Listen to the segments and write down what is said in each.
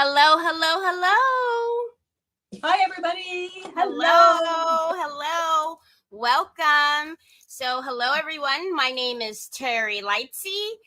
Hello, hello, hello. Hi, everybody. Hello. Welcome. So, hello, everyone. My name is Teri Lightsey.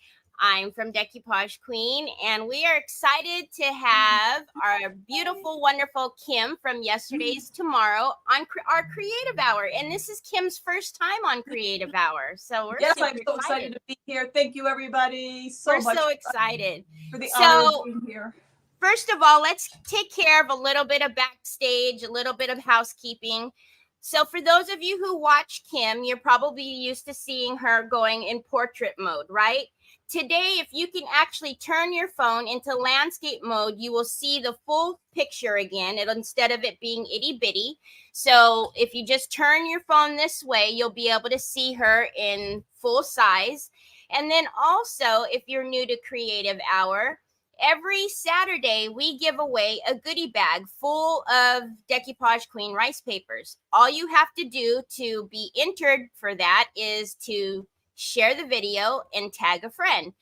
I'm from Decoupage Queen, and we are excited to have our beautiful, wonderful Kim from Yesterday's Tomorrow on our Creative Hour. And this is Kim's first time on Creative Hour. So, we're I'm so excited to be here. Thank you, everybody. We're so excited for the honor of being here. First of all, let's take care of a little bit of backstage, a little bit of housekeeping. So for those of you who watch Kim, you're probably used to seeing her going in portrait mode, right? Today, if you can actually turn your phone into landscape mode, you will see the full picture again, instead of it being itty bitty. So if you just turn your phone this way, you'll be able to see her in full size. And then also, if you're new to Creative Hour, every Saturday, we give away a goodie bag full of Decoupage Queen rice papers. All you have to do to be entered for that is to share the video and tag a friend.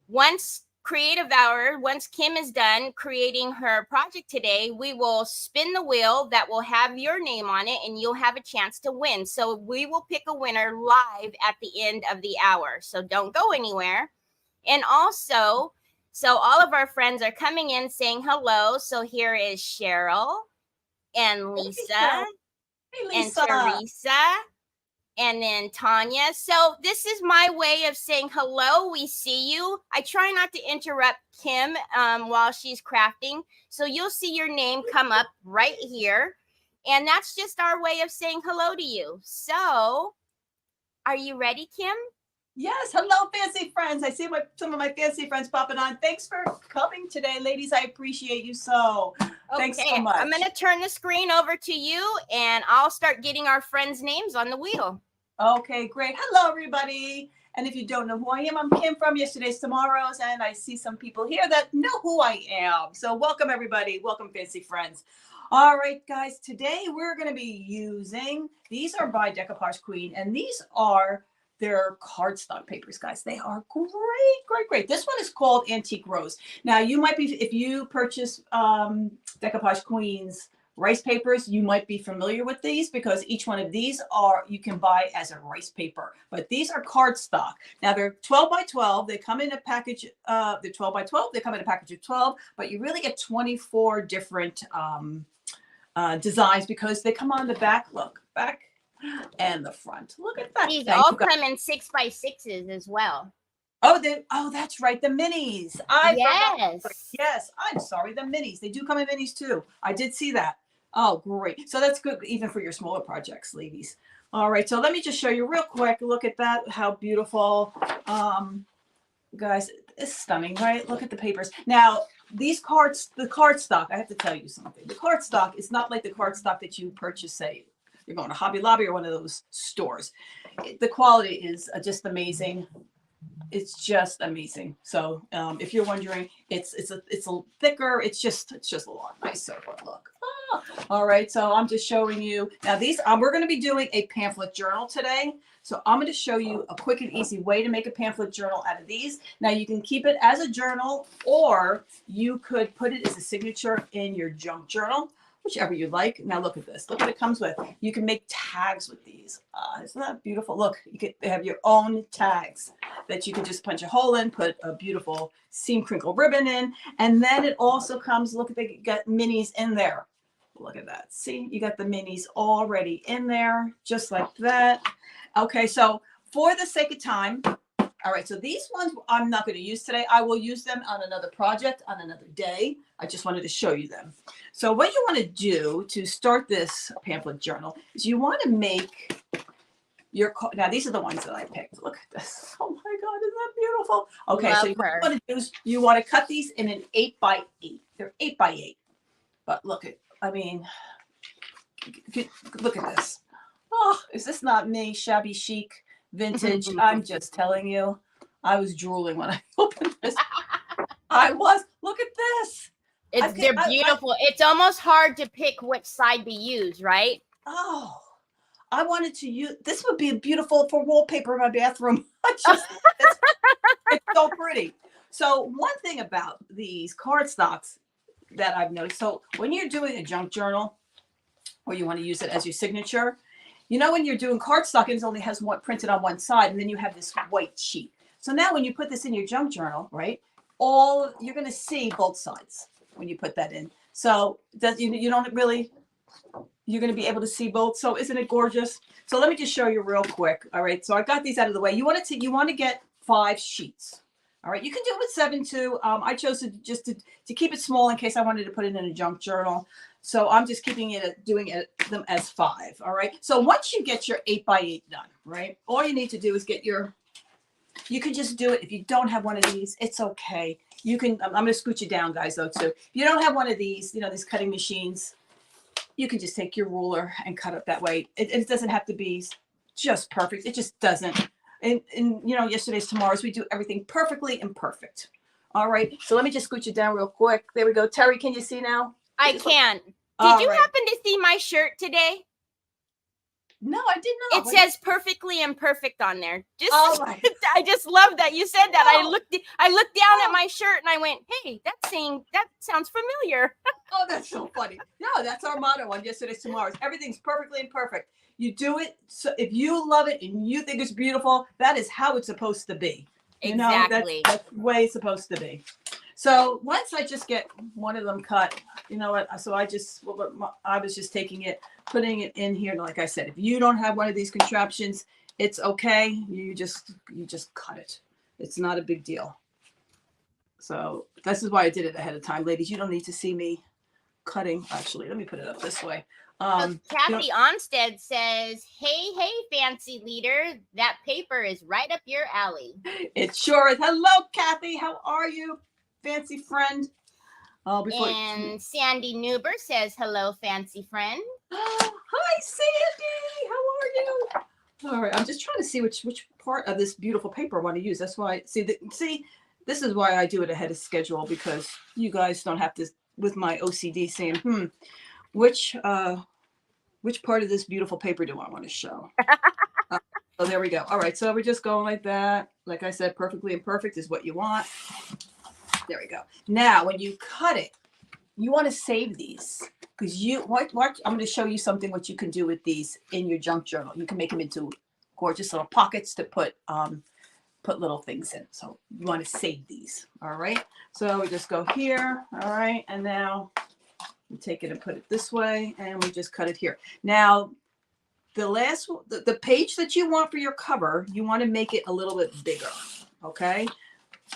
Once Kim is done creating her project today, we will spin the wheel that will have your name on it, and you'll have a chance to win. So we will pick a winner live at the end of the hour. So don't go anywhere. And also, so all of our friends are coming in saying hello. So here is Cheryl and Lisa, and Teresa, and then Tanya. So this is my way of saying hello. We see you. I try not to interrupt Kim while she's crafting. So you'll see your name come up right here. And that's just our way of saying hello to you. So are you ready, Kim? Yes. Hello, fancy friends. I see some of my fancy friends popping on. Thanks for coming today, ladies. I appreciate you so. Okay. Thanks so much. I'm going to turn the screen over to you, and I'll start getting our friends' names on the wheel. Okay, great. Hello, everybody. And if you don't know who I am, I'm Kim from Yesterday's Tomorrows, and I see some people here that know who I am. So welcome, everybody. Welcome, fancy friends. All right, guys. Today we're going to be using, these are by Decoupage Queen, and these are their cardstock papers, guys. They are great. This one is called Antique Rose. Now, you might be, if you purchase Decoupage Queen's rice papers, you might be familiar with these because each one of these you can buy as a rice paper. But these are cardstock. Now, they're 12 by 12. They come in a package. They're 12 by 12. They come in a package of 12, but you really get 24 different designs because they come on the back. Look, back and the front. Look at that. These all come in 6x6s as well. Oh, that's right. The minis. Yes. I'm sorry. The minis. They do come in minis too. I did see that. Oh, great. So that's good even for your smaller projects, ladies. All right. So let me just show you real quick. Look at that. How beautiful. Guys, it's stunning, right? Look at the papers. Now, these cards, the cardstock, I have to tell you something. The cardstock is not like the cardstock that you purchase, say, you're going to Hobby Lobby or one of those stores. The quality is just amazing. It's just amazing. So if you're wondering, it's a thicker. It's just a lot nicer. Look. All right. So I'm just showing you now these. We're going to be doing a pamphlet journal today. So I'm going to show you a quick and easy way to make a pamphlet journal out of these. Now you can keep it as a journal, or you could put it as a signature in your junk journal, whichever you like. Now look at this. Look what it comes with. You can make tags with these. Isn't that beautiful? Look, you could have your own tags that you can just punch a hole in, put a beautiful seam crinkle ribbon in, and then it also comes, look at, they got minis in there. Look at that. See, you got the minis already in there, just like that. Okay, so for the sake of time, all right, so these ones I'm not going to use today. I will use them on another project on another day. I just wanted to show you them. So what you want to do to start this pamphlet journal is you want to make now these are the ones that I picked. Look at this. Oh my God, isn't that beautiful? Okay, Love so what you her. want to do is you want to cut these in an 8x8. They're 8x8. But look at, I mean, look at this. Oh, is this not me? Shabby chic, vintage. I'm just telling you. I was drooling when I opened this. I was. Look at this. They're beautiful. It's almost hard to pick which side to use, right? Oh, I wanted to use, this would be beautiful for wallpaper in my bathroom. It's so pretty. So one thing about these cardstocks that I've noticed, so when you're doing a junk journal or you want to use it as your signature, you know, when you're doing cardstock, it only has one printed on one side, and then you have this white sheet. So now when you put this in your junk journal, right, you're going to see both sides when you put that in. So you don't really, you're going to be able to see both. So isn't it gorgeous? So let me just show you real quick. All right. So I got these out of the way. You want to get 5 sheets. All right. You can do it with 7 too. I chose to keep it small in case I wanted to put it in a junk journal. So I'm just doing them as 5. All right. So once you get your 8x8 done, right, all you need to do is you can just do it. If you don't have one of these, it's okay. You can, I'm going to scoot you down, guys, though, too. If you don't have one of these, you know, these cutting machines, you can just take your ruler and cut it that way. It doesn't have to be just perfect. It just doesn't. And you know, yesterday's tomorrow's, we do everything perfectly imperfect. All right. So let me just scoot you down real quick. There we go. Terry, can you see now? I can. Did you happen to see my shirt today? No, I did not. It says perfectly imperfect on there. I just love that you said that. I looked down at my shirt and I went, hey, that sounds familiar. Oh, that's so funny. No, that's our motto on Yesterday's Tomorrow's. Everything's perfectly imperfect. You do it. So if you love it and you think it's beautiful, that is how it's supposed to be. You Exactly. That's the way it's supposed to be. So once I just get one of them cut, you know what? So I was just taking it, putting it in here. Like I said, if you don't have one of these contraptions, it's okay. You just cut it. It's not a big deal. So this is why I did it ahead of time, ladies. You don't need to see me cutting. Actually, let me put it up this way. Kathy Onstead says, hey, fancy leader, that paper is right up your alley. It sure is. Hello, Kathy. How are you? Fancy friend. And Sandy Newber says, hello, fancy friend. Hi, Sandy. How are you? All right. I'm just trying to see which part of this beautiful paper I want to use. That's why, see, this is why I do it ahead of schedule, because you guys don't have to, with my OCD saying, which part of this beautiful paper do I want to show? So there we go. All right. So we're just going like that. Like I said, perfectly imperfect is what you want. There we go. Now, when you cut it, you want to save these, because I'm going to show you something what you can do with these in your junk journal. You can make them into gorgeous little pockets to put little things in. So you want to save these. All right. So we just go here. All right. And now we take it and put it this way, and we just cut it here. Now, the page that you want for your cover, you want to make it a little bit bigger. Okay.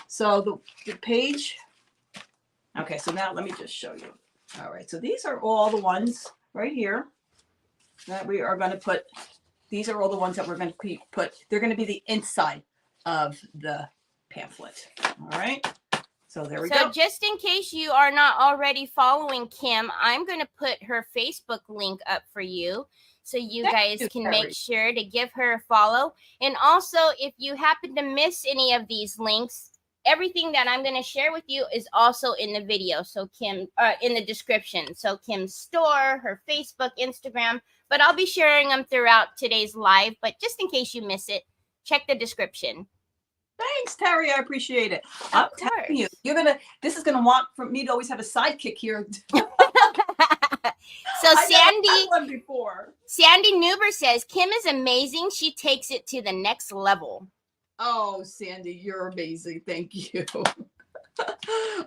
So the page, okay, so now let me just show you. All right, so these are all the ones right here that we are going to put. These are all the ones that we're going to put. They're going to be the inside of the pamphlet. All right, so there we go. So just in case you are not already following Kim, I'm going to put her Facebook link up for you, so you guys can make sure to give her a follow. And also, if you happen to miss any of these links, everything that I'm going to share with you is also in the video. So Kim, in the description. So Kim's store, her Facebook, Instagram, but I'll be sharing them throughout today's live. But just in case you miss it, check the description. Thanks, Terry. I appreciate it. I'm telling you, this is going to want for me to always have a sidekick here. So Sandy Newber says, Kim is amazing. She takes it to the next level. Oh, Sandy, you're amazing. Thank you.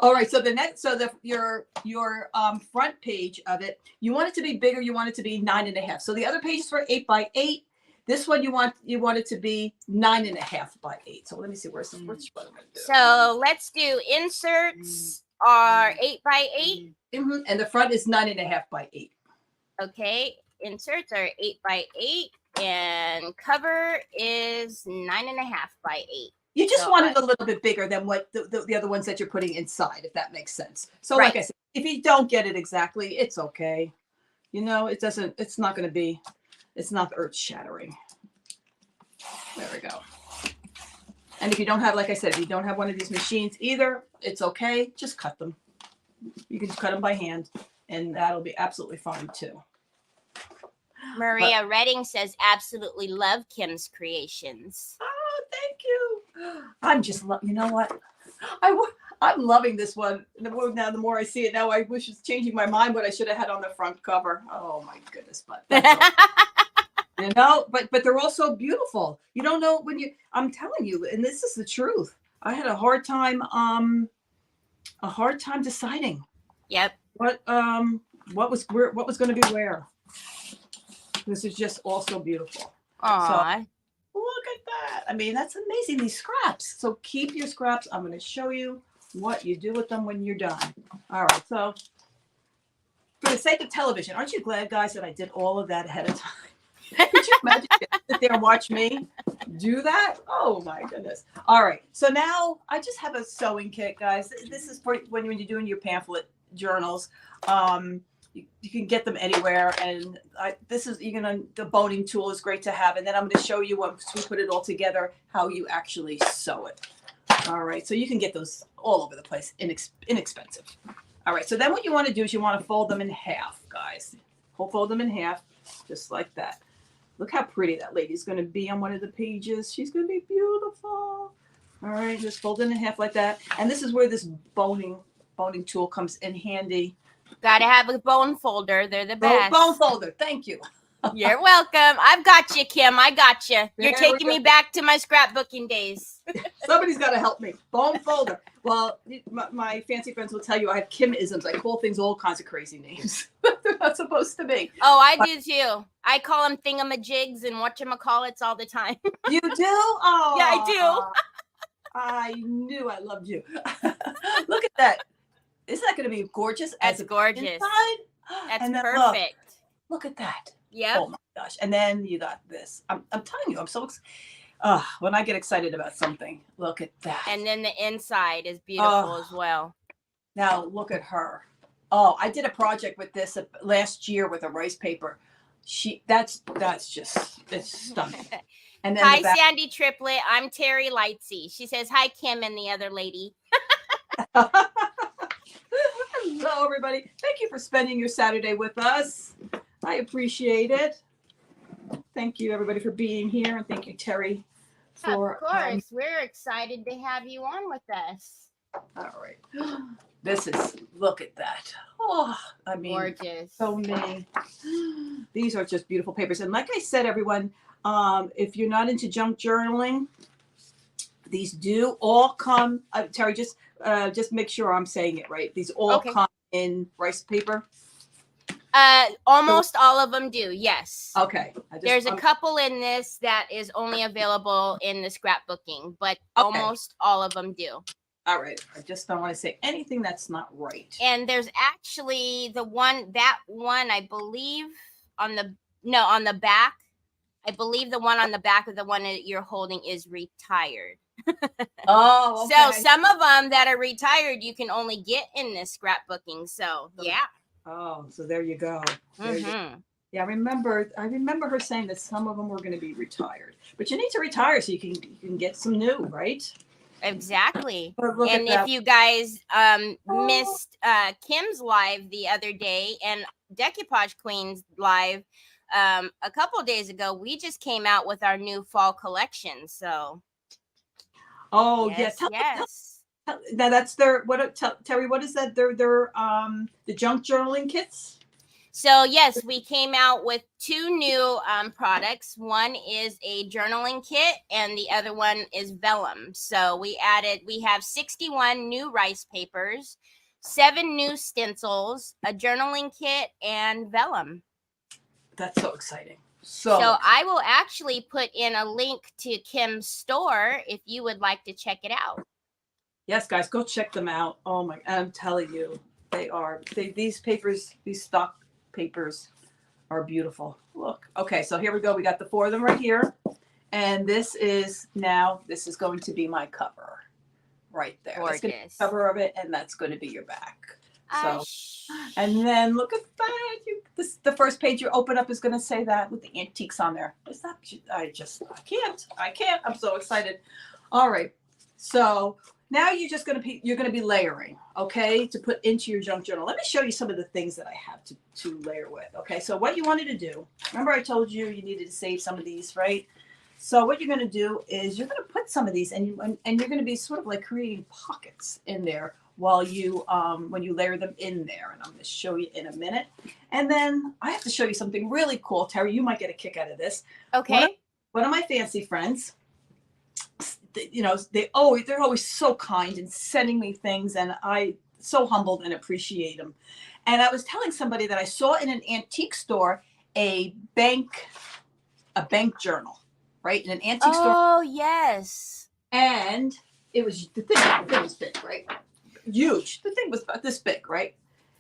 All right. So your front page of it, you want it to be bigger. You want it to be 9.5. So the other page is for 8x8. This one you want it to be 9.5 by 8. So let me see which one I'm gonna do. So let's do inserts are 8x8. Mm-hmm. And the front is 9.5 by 8. Okay. Inserts are 8x8. And and cover is 9.5 by 8. You just want it a little bit bigger than what the other ones that you're putting inside, if that makes sense. So like I said, if you don't get it exactly, it's okay. You know, it's not earth shattering. There we go. And if you don't have, like I said, if you don't have one of these machines either, it's okay. Just cut them. You can cut them by hand, and that'll be absolutely fine too. Maria Redding says, absolutely love Kim's creations. Oh, thank you. I'm just, you know what? I'm loving this one. Now, the more I see it now, I wish it's changing my mind what I should have had on the front cover. Oh my goodness, but that's you know, but they're all so beautiful. You don't know when I'm telling you, and this is the truth. I had a hard time deciding. Yep. What was going to be where. This is just also beautiful. Aww. So, look at that. I mean, that's amazing, these scraps. So keep your scraps. I'm going to show you what you do with them when you're done. All right. So for the sake of television, aren't you glad, guys, that I did all of that ahead of time? Could you imagine sit there and watch me do that? Oh my goodness. All right. So now I just have a sewing kit, guys. This is for when you're doing your pamphlet journals. You can get them anywhere, and the boning tool is great to have. And then I'm going to show you once we put it all together how you actually sew it. All right, so you can get those all over the place, inexpensive. All right, so then what you want to do is you want to fold them in half, guys. Fold them in half, just like that. Look how pretty that lady's going to be on one of the pages. She's going to be beautiful. All right, just fold it in half like that. And this is where this boning tool comes in handy. Gotta have a bone folder. They're the best. Bone folder. Thank you. You're welcome. I've got you, Kim. I got you. You're taking me back to my scrapbooking days. Somebody's got to help me. Bone folder. Well, my fancy friends will tell you I have Kim-isms. I call things all kinds of crazy names. They're not supposed to be. Oh, I do too. I call them thingamajigs and whatchamacallits all the time. You do? Oh, yeah, I do. I knew I loved you. Look at that. Isn't that going to be gorgeous? That's gorgeous. Inside? That's perfect. Look at that. Yeah. Oh my gosh. And then you got this. I'm telling you, I'm so excited. When I get excited about something, look at that. And then the inside is beautiful as well. Now look at her. Oh, I did a project with this last year with a rice paper. That's just, it's stunning. And then hi, Sandy Triplet. I'm Teri Lightsey. She says, hi, Kim and the other lady. Hello, everybody. Thank you for spending your Saturday with us. I appreciate it. Thank you, everybody, for being here. And thank you, Teri. Of course. We're excited to have you on with us. All right. Look at that. Oh, I mean, gorgeous. So many. These are just beautiful papers. And like I said, everyone, if you're not into junk journaling, these do all come. Teri, just make sure I'm saying it right. These all come in rice paper. Almost all of them do. Yes. Okay. There's a couple in this that is only available in the scrapbooking, but almost all of them do. All right. I just don't want to say anything that's not right. And there's actually that one, I believe on the back. I believe the one on the back of the one that you're holding is retired. Oh, okay. So some of them that are retired, you can only get in this scrapbooking. So yeah. Oh, so there you go. Mm-hmm. Yeah, I remember her saying that some of them were going to be retired, but you need to retire so you can get some new, right? Exactly. And if you guys missed Kim's live the other day and Decoupage Queen's live a couple of days ago, we just came out with our new fall collection. So. Oh yes. Now that's Teri, what is that? They're the junk journaling kits. So yes, we came out with two new products. One is a journaling kit and the other one is vellum. So we have 61 new rice papers, 7 new stencils, a journaling kit, and vellum. That's so exciting. So I will actually put in a link to Kim's store if you would like to check it out. Yes, guys, go check them out. Oh my, I'm telling you, these papers, these stock papers are beautiful. Look. Okay, so here we go. We got the 4 of them right here. And this is going to be my cover right there. Gorgeous. That's going to be the cover of it, and that's going to be your back. So, and then look at that. The first page you open up is going to say that with the antiques on there. Is that? I can't. I'm so excited. All right. So now you're going to be layering, okay, to put into your junk journal. Let me show you some of the things that I have to layer with. Okay. So what you wanted to do, remember I told you needed to save some of these, right? So what you're going to do is you're going to put some of these and you're going to be sort of like creating pockets in there while you when you layer them in there. And I'm going to show you in a minute. And then I have to show you something really cool. Terry, you might get a kick out of this. Okay. One of my fancy friends, they're always so kind and sending me things, and I so humbled and appreciate them. And I was telling somebody that I saw in an antique store a bank journal. Right, in an antique store. Oh yes. And it was the thing was big, right? Huge. The thing was about this big, right?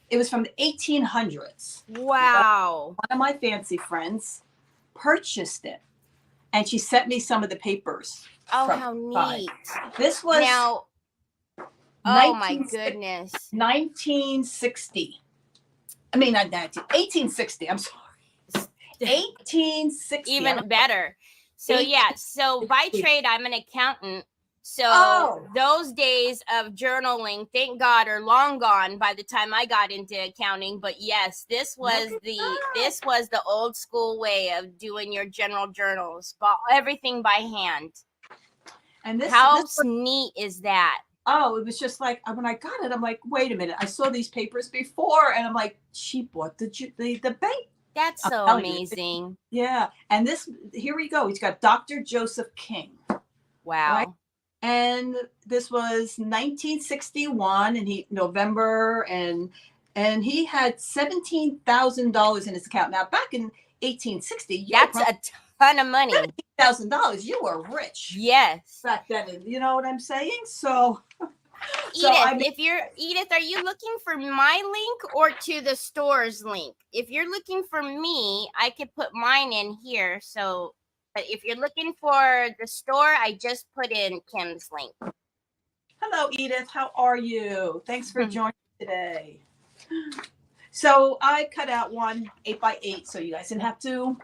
It was from the 1800s. Wow. One of my fancy friends purchased it, and she sent me some of the papers. Oh, how neat! This was now. Oh my goodness. 1960. I mean, not 1860. I'm sorry. 1860. Even better. So so by trade, I'm an accountant. So those days of journaling, thank God, are long gone by the time I got into accounting. But yes, this was the old school way of doing your general journals, everything by hand. And how neat is that? Oh, it was just like when I got it, I'm like, wait a minute, I saw these papers before, and I'm like, she bought the bank. That's so amazing. Yeah. And here we go. He's got Dr. Joseph King. Wow. Right? And this was 1961, and November, and he had $17,000 in his account. Now, back in 1860, that's a ton of money. $17,000. You were rich. Yes. Back then, you know what I'm saying? So Edith, are you looking for my link or to the store's link? If you're looking for me, I could put mine in here. So, but if you're looking for the store, I just put in Kim's link. Hello, Edith. How are you? Thanks for joining today. So I cut out one 8x8 so you guys didn't have to,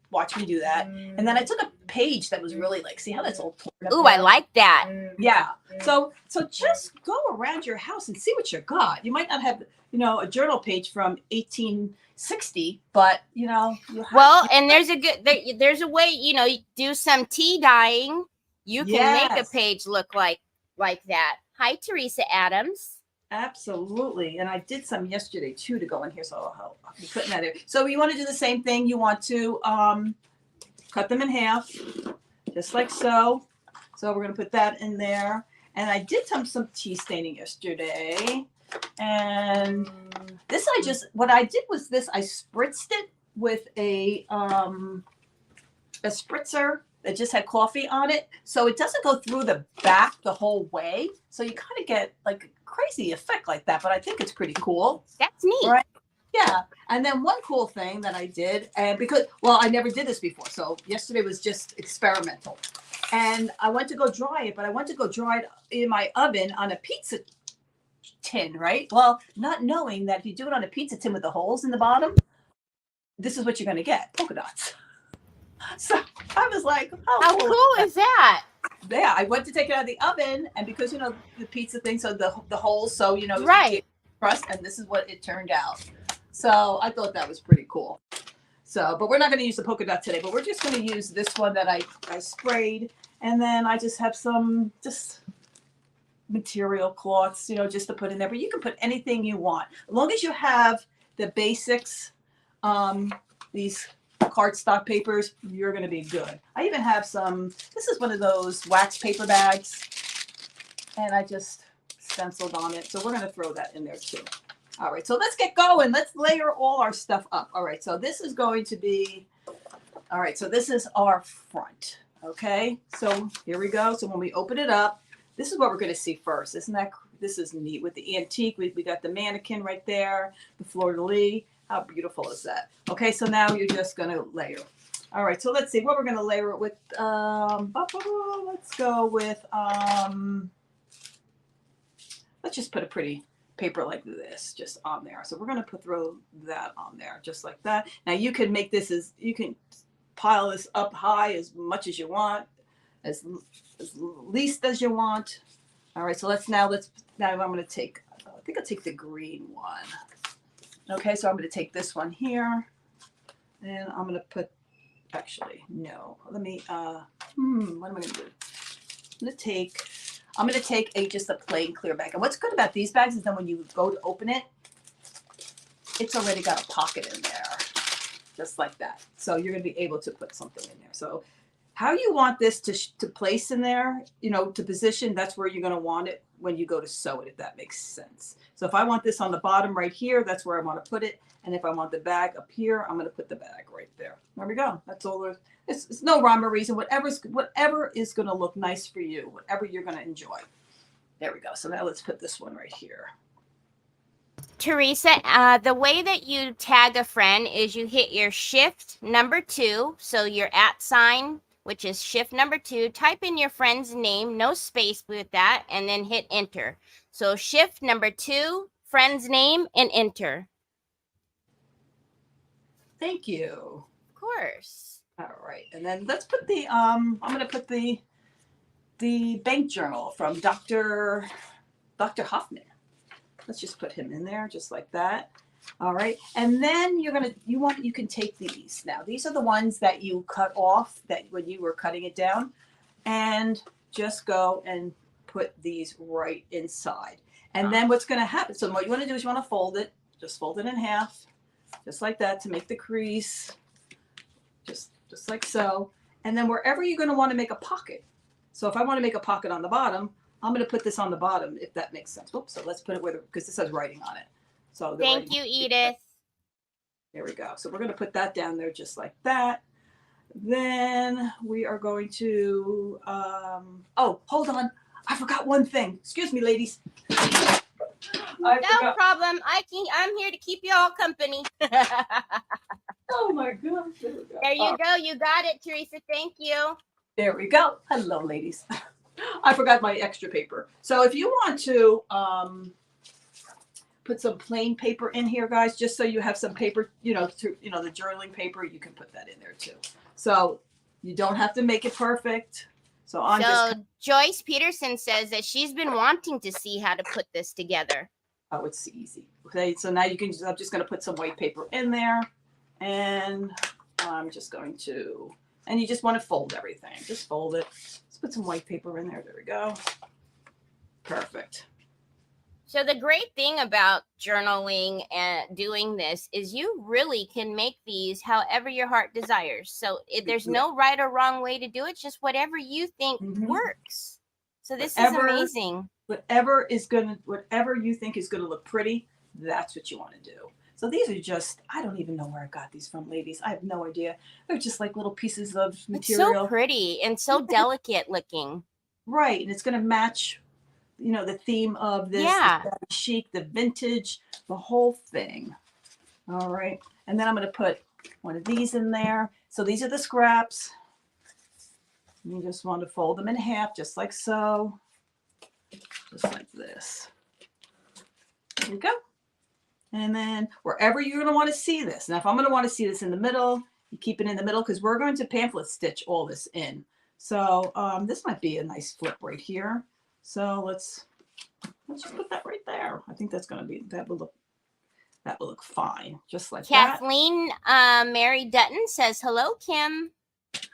watch me do that. And then I took a page that was really see how that's all torn up. Ooh, I like that. Yeah. So just go around your house and see what you got. You might not have, a journal page from 1860, but and there's a way, you do some tea dyeing. You can make a page look like that. Hi, Teresa Adams. Absolutely. And I did some yesterday too to go in here. So I'll be putting that there. So you want to do the same thing. You want to cut them in half, just like so. So we're going to put that in there. And I did some tea staining yesterday. And what I did was this, I spritzed it with a spritzer that just had coffee on it. So it doesn't go through the back the whole way. So you kind of get like a crazy effect like that, but I think it's pretty cool. That's neat. Right? Yeah. And then one cool thing that I did, and I never did this before. So yesterday was just experimental. And I went to go dry it, but I went to go dry it in my oven on a pizza tin, right? Well, not knowing that if you do it on a pizza tin with the holes in the bottom, this is what you're going to get, polka dots. So I was like, how cool is that? Yeah, I went to take it out of the oven, and because the pizza thing, so the holes, so right, crust, and this is what it turned out. So I thought that was pretty cool. So, but we're not going to use the polka dot today, but we're just going to use this one that I sprayed, and then I just have some material cloths, just to put in there. But you can put anything you want, as long as you have the basics. These cardstock papers, you're going to be good. I even have this is one of those wax paper bags, and I just stenciled on it. So we're going to throw that in there too. All right, so let's get going. Let's layer all our stuff up. All right, so this is going to be, so this is our front. Okay, so here we go. So when we open it up, this is what we're going to see first. This is neat with the antique. We got the mannequin right there, the fleur-de-lis. How beautiful is that? Okay, so now you're just going to layer. All right, so let's see what we're going to layer it with. Let's go with, let's just put a pretty paper like this just on there. So we're going to throw that on there just like that. Now you can make this as, you can pile this up high as much as you want, as least as you want. All right, so now I'm going to take, I think I'll take the green one. Okay, so I'm going to take this one here, and I'm going to put, actually, no, let me, what am I going to do? I'm going to take just a plain clear bag. And what's good about these bags is then when you go to open it, it's already got a pocket in there, just like that. So you're going to be able to put something in there. So how you want this to place in there, to position, that's where you're going to want it when you go to sew it, if that makes sense. So if I want this on the bottom right here, that's where I want to put it. And if I want the bag up here, I'm going to put the bag right there. There we go. That's all there is. It's no rhyme or reason. Whatever is going to look nice for you, whatever you're going to enjoy. There we go. So now let's put this one right here. Teresa, the way that you tag a friend is you hit your shift number 2. So your @ sign, which is shift number 2, type in your friend's name, no space with that, and then hit enter. So shift number 2, friend's name, and enter. Thank you. Of course. All right. And then let's put the, I'm going to put the bank journal from Dr. Hoffman. Let's just put him in there just like that. All right. And then you can take these. Now, these are the ones that you cut off that when you were cutting it down, and just go and put these right inside. And then what's going to happen? So what you want to do is you want to fold it, just fold it in half, just like that to make the crease, just like so. And then wherever you're going to want to make a pocket. So if I want to make a pocket on the bottom, I'm going to put this on the bottom, if that makes sense. Whoops, so let's put it where, because this has writing on it. So thank you, Edith. There we go. So we're going to put that down there just like that. Then we are going to, oh, hold on. I forgot one thing. Excuse me, ladies. No problem. I'm here to keep you all company. Oh my gosh. There you go. You got it, Teresa. Thank you. There we go. Hello, ladies. I forgot my extra paper. So if you want to put some plain paper in here, guys, just so you have some paper, the journaling paper, you can put that in there too. So you don't have to make it perfect. So Joyce Peterson says that she's been wanting to see how to put this together. Oh, it's easy. Okay, so now you can I'm just going to put some white paper in there, and I'm just going to, and you just want to fold everything. Just fold it. Let's put some white paper in there. There we go. Perfect. So the great thing about journaling and doing this is you really can make these however your heart desires. So there's no right or wrong way to do it. Just whatever you think works. So this is amazing. Whatever you think is going to look pretty, that's what you want to do. So these are just, I don't even know where I got these from, ladies. I have no idea. They're just like little pieces of material. It's so pretty and so delicate looking. Right. And it's going to match, the theme of this. Yeah. The chic, the vintage, the whole thing. All right. And then I'm going to put one of these in there. So these are the scraps. You just want to fold them in half, just like so. Just like this. There you go. And then wherever you're going to want to see this. Now, if I'm going to want to see this in the middle, you keep it in the middle because we're going to pamphlet stitch all this in. So this might be a nice flip right here. So let's just put that right there. I think that's going to be, that will look fine. Just like Kathleen Mary Dutton says, hello, Kim.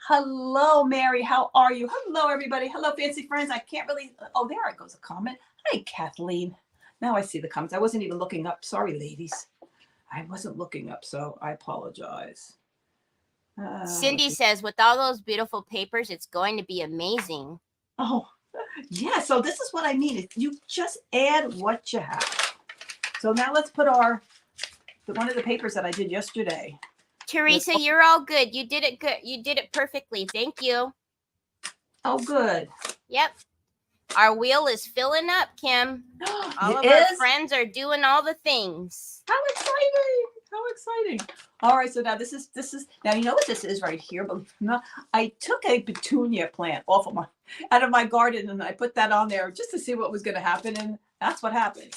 Hello, Mary. How are you? Hello, everybody. Hello, fancy friends. I can't really, oh, there it goes a comment. Hi, Kathleen. Now I see the comments. I wasn't even looking up. Sorry, ladies. I wasn't looking up, so I apologize. Cindy says, with all those beautiful papers, it's going to be amazing. Oh, yeah. So this is what I mean. You just add what you have. So now let's put one of the papers that I did yesterday. Teresa, you're all good. You did it good. You did it perfectly. Thank you. Oh, good. Yep. Our wheel is filling up, Kim. All of our friends are doing all the things. How exciting. How exciting. All right, so now this is now, you know what this is right here, but no, I took a petunia plant out of my garden, and I put that on there just to see what was going to happen, and that's what happened.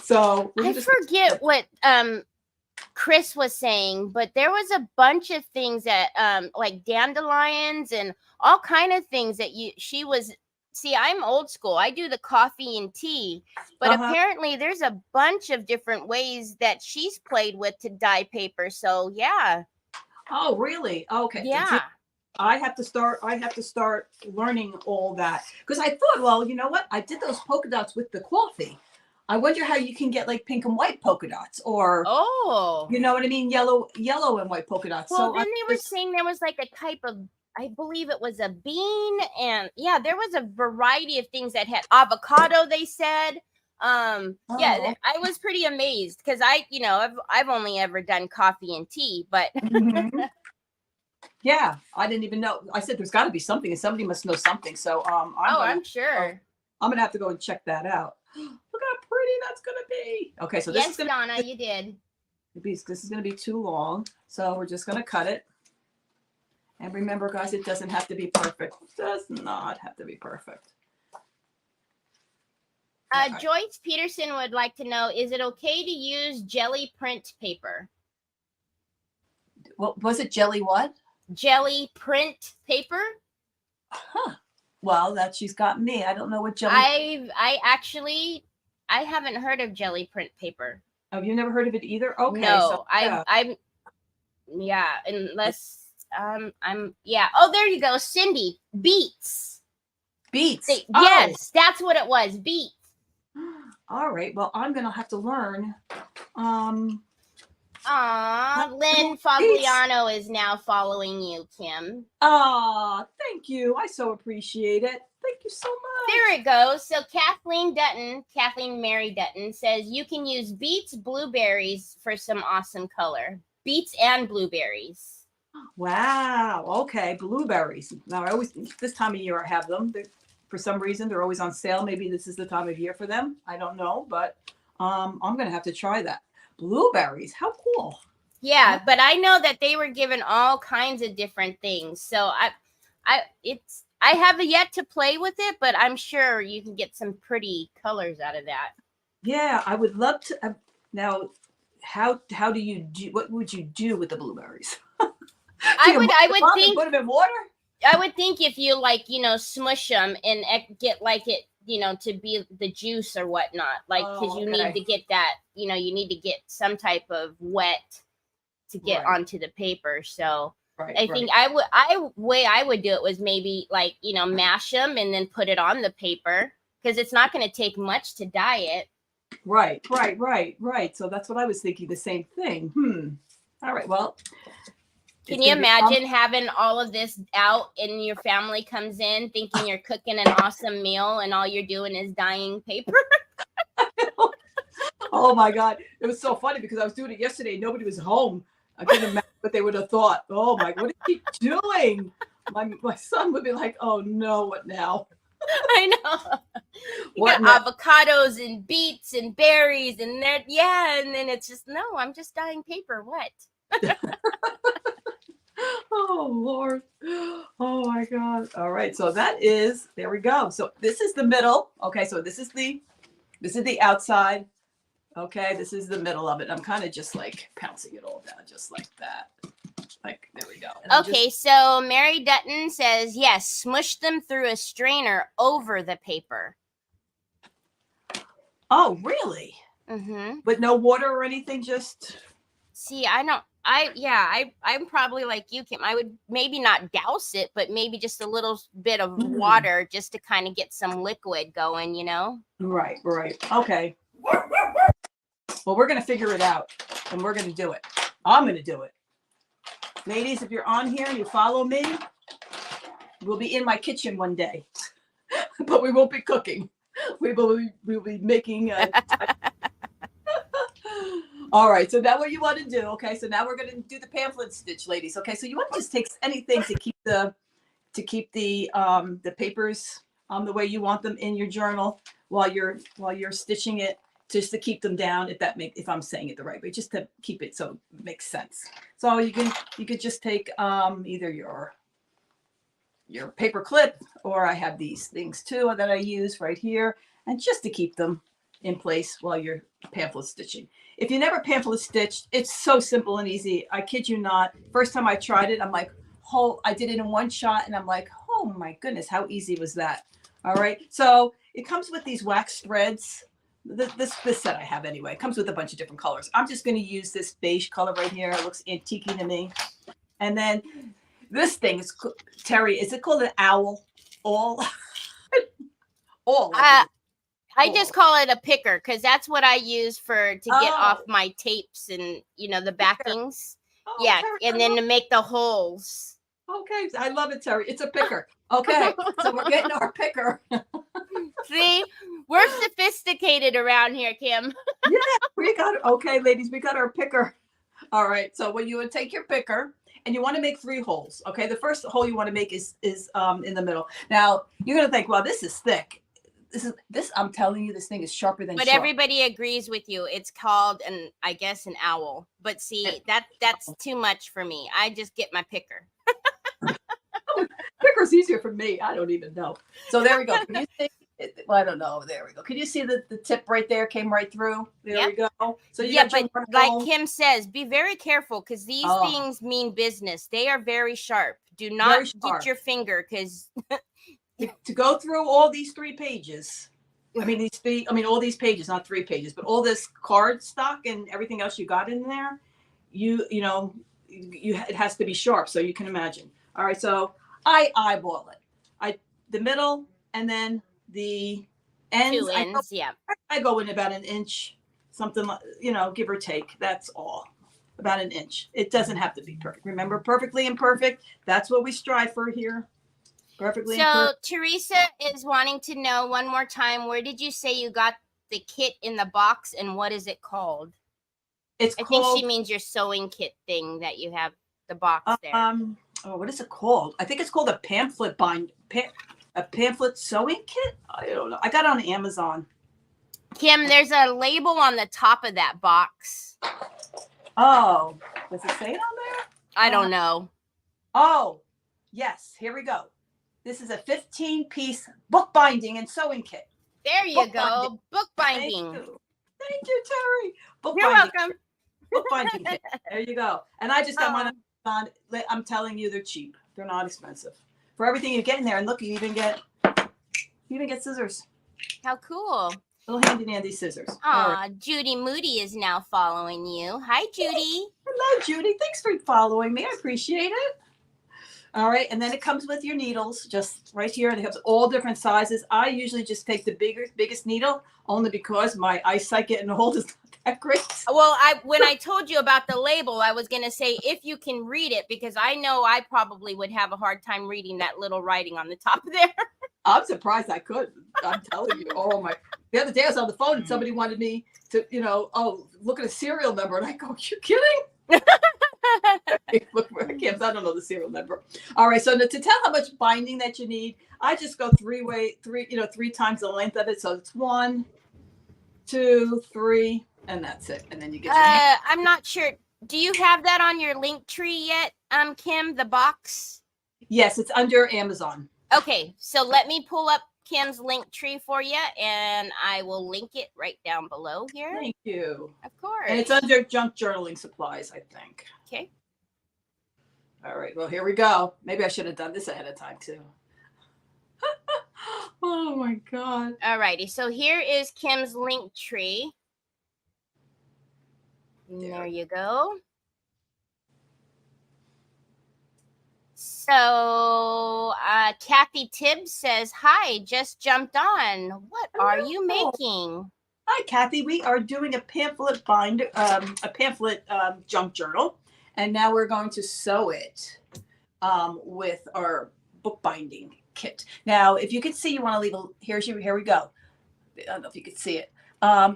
So I forget what Chris was saying, but there was a bunch of things that like dandelions and all kind of things that she was. See, I'm old school. I do the coffee and tea, but apparently there's a bunch of different ways that she's played with to dye paper. So yeah. Oh, really? Okay. Yeah. I have to start learning all that, because I thought, well, you know what? I did those polka dots with the coffee. I wonder how you can get like pink and white polka dots, or you know what I mean, yellow and white polka dots. Well, so then they were saying there was like a type of, I believe it was a bean, and yeah, there was a variety of things that had avocado, they said. Yeah, I was pretty amazed, because I've only ever done coffee and tea, but yeah, I didn't even know. I said there's got to be something, and somebody must know something. So I'm sure I'm gonna have to go and check that out. Look how pretty that's gonna be. Okay, so this is gonna, Donna, you did. This is gonna be too long, so we're just gonna cut it. And remember, guys, it doesn't have to be perfect. It does not have to be perfect. Joyce Peterson would like to know, is it okay to use jelly print paper? What was it? Jelly what? Jelly print paper? Huh. Well, that she's got me. I don't know what jelly. I haven't heard of jelly print paper. Have you never heard of it either? Okay. No, so, yeah. Unless Oh, there you go, Cindy. Beets. Yes, that's what it was. Beets. All right. Well, I'm gonna have to learn. Lynn Fagliano is now following you, Kim. Thank you. I so appreciate it. Thank you so much. There it goes. So Kathleen Mary Dutton says you can use beets, blueberries for some awesome color. Beets and blueberries. Wow. Okay. Blueberries. Now, this time of year I have them. For some reason, they're always on sale. Maybe this is the time of year for them. I don't know, but I'm going to have to try that. Blueberries. How cool. Yeah, but I know that they were given all kinds of different things. So I have yet to play with it, but I'm sure you can get some pretty colors out of that. Yeah, I would love to. Now, how do you do? What would you do with the blueberries? I would think put them in water. I would think if you smush them and get like it, to be the juice or whatnot, like, because you need to get that, you need to get some type of wet to get onto the paper. So I think way I would do it was maybe like, mash them and then put it on the paper, because it's not going to take much to dye it. Right. So that's what I was thinking, the same thing. All right. Well, can you imagine having all of this out and your family comes in thinking you're cooking an awesome meal and all you're doing is dyeing paper? Oh my God. It was so funny because I was doing it yesterday. Nobody was home. I couldn't imagine what they would have thought. Oh my, what is he doing? My son would be like, oh no, what now? I know. You got avocados and beets and berries and that. Yeah. And then it's just, no, I'm just dyeing paper. What? Oh Lord. Oh my God. All right. So there we go. So this is the middle. Okay. So this is the outside. Okay. This is the middle of it. I'm kind of just like pouncing it all down just like that. Like, there we go. Okay. So Mary Dutton says, yes, smush them through a strainer over the paper. Oh, really? Mm-hmm. With no water or anything, just. See, I'm probably like you, Kim. I would maybe not douse it, but maybe just a little bit of water just to kind of get some liquid going, Right. Okay. Well, we're going to figure it out, and we're going to do it. I'm going to do it. Ladies, if you're on here and you follow me, we'll be in my kitchen one day, but we won't be cooking. We'll be making All right, so now what you want to do, okay, so now we're going to do the pamphlet stitch, ladies. Okay, so you want to just take anything to keep the papers the way you want them in your journal while you're stitching it just to keep them down, if I'm saying it the right way, just to keep it so it makes sense. So you could just take either your paper clip, or I have these things too that I use right here, and just to keep them in place while you're pamphlet stitching. If you never pamphlet stitched, it's so simple and easy. I kid you not. First time I tried it, I'm like, I did it in one shot, and I'm like, oh my goodness, how easy was that? All right. So it comes with these wax threads. This set I have anyway. It comes with a bunch of different colors. I'm just going to use this beige color right here. It looks antique to me. And then this thing is, Terry, is it called an owl? All. I just call it a picker because that's what I use to get off my tapes and the backings. Yeah, Terry, and then to make the holes. Okay, I love it, Terry. It's a picker. Okay, so we're getting our picker. See, we're sophisticated around here, Kim. Yeah, we got it. Okay, ladies, we got our picker. All right, so when you would take your picker and you want to make 3 holes. Okay, the first hole you want to make is in the middle. Now you're gonna think, well, this is thick. This I'm telling you, this thing is sharper than. But sharp. Everybody agrees with you. It's called I guess an owl. But see, that's too much for me. I just get my picker. Picker's easier for me. I don't even know. So there we go. Can you see? Well, I don't know. There we go. Can you see the tip right there came right through? There we go. So but like Kim says, be very careful because these things mean business. They are very sharp. Do not get your finger because. To go through all these 3 pages, all these pages, not 3 pages, but all this card stock and everything else you got in there, it has to be sharp. So you can imagine. All right. So I eyeball it. The middle and then the ends. 2 ends. I go in about an inch, something like, give or take. That's all. About an inch. It doesn't have to be perfect. Remember, perfectly imperfect. That's what we strive for here. Perfectly. So Teresa is wanting to know one more time, where did you say you got the kit in the box and what is it called? I think she means your sewing kit thing that you have the box there. What is it called? I think it's called a pamphlet a pamphlet sewing kit. I don't know. I got it on Amazon. Kim, there's a label on the top of that box. Oh, does it say it on there? I don't know. Oh, yes. Here we go. This is a 15-piece bookbinding and sewing kit. There you go. Bookbinding. Thank you, Terry. You're welcome. Bookbinding kit. There you go. And I just got mine on. I'm telling you, they're cheap. They're not expensive. For everything you get in there, and look, you even get scissors. How cool. Little handy dandy scissors. Right. Judy Moody is now following you. Hi, Judy. Hello, Judy. Thanks for following me. I appreciate it. All right, and then it comes with your needles, just right here. It has all different sizes. I usually just take the biggest needle, only because my eyesight getting old is not that great. Well, when I told you about the label, I was going to say if you can read it, because I know I probably would have a hard time reading that little writing on the top there. I'm surprised I could. I'm telling you. Oh my! The other day I was on the phone and somebody wanted me to, look at a serial number, and I go, "You kidding?" Look, I don't know the serial number. All right, so to tell how much binding that you need, I just go 3 times the length of it. So it's 1, 2, 3, and that's it. And then you get. I'm not sure. Do you have that on your link tree yet, Kim? The box? Yes, it's under Amazon. Okay, so let me pull up Kim's link tree for you, and I will link it right down below here. Thank you. Of course. And it's under junk journaling supplies, I think. Okay. All right. Well, here we go. Maybe I should have done this ahead of time too. Oh my God. All righty. So here is Kim's link tree. There you go. So Kathy Tibbs says, hi, just jumped on. What are you making? Hi, Kathy. We are doing a pamphlet junk journal. And now we're going to sew it with our bookbinding kit. Now, if you can see, you want to leave here we go. I don't know if you can see it.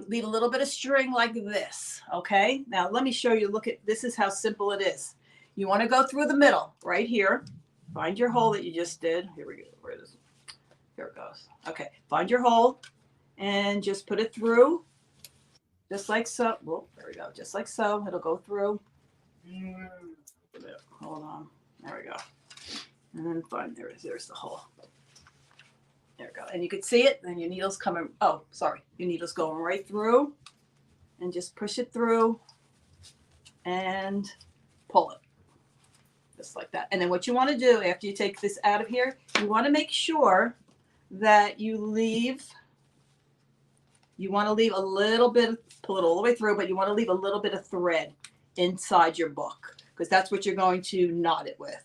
Leave a little bit of string like this. Okay. Now let me show you. This is how simple it is. You want to go through the middle right here. Find your hole that you just did. Here we go. Where is it? Here it goes. Okay. Find your hole and just put it through just like so. Well, there we go. Just like so. It'll go through. Hold on. There we go. And then fine. There's the hole. There we go. And you can see it. Then your needle's coming. Oh, sorry. Your needle's going right through. And just push it through. And pull it. Just like that. And then what you want to do after you take this out of here, you want to make sure that you want to leave a little bit, pull it all the way through, but you want to leave a little bit of thread inside your book because that's what you're going to knot it with.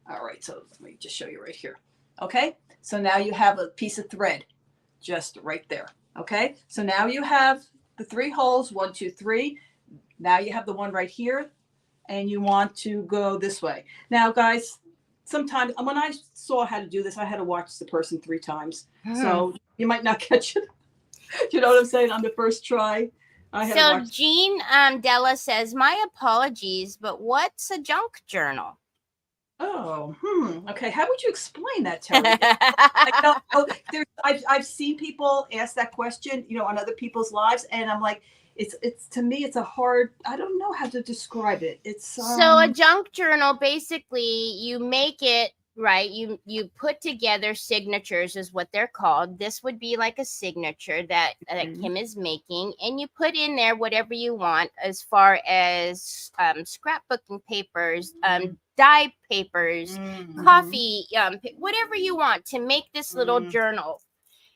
All right, so let me just show you right here. Okay, so now you have a piece of thread just right there. Okay, so now you have the 3 holes, 1, 2, 3. Now you have the one right here, and you want to go this way. Now, guys, sometimes when I saw how to do this, I had to watch the person 3 times. So you might not catch it. You know what I'm saying? On the first try. So Jean Della says, my apologies, but what's a junk journal? Oh, okay. How would you explain that, Teri? I don't know. I've seen people ask that question, you know, on other people's lives, and I'm like, it's to me, it's a hard. I don't know how to describe it. It's so a junk journal. Basically, you make it right. You put together signatures, is what they're called. This would be like a signature that Kim is making, and you put in there whatever you want as far as scrapbooking papers, dye papers, coffee, whatever you want to make this little journal.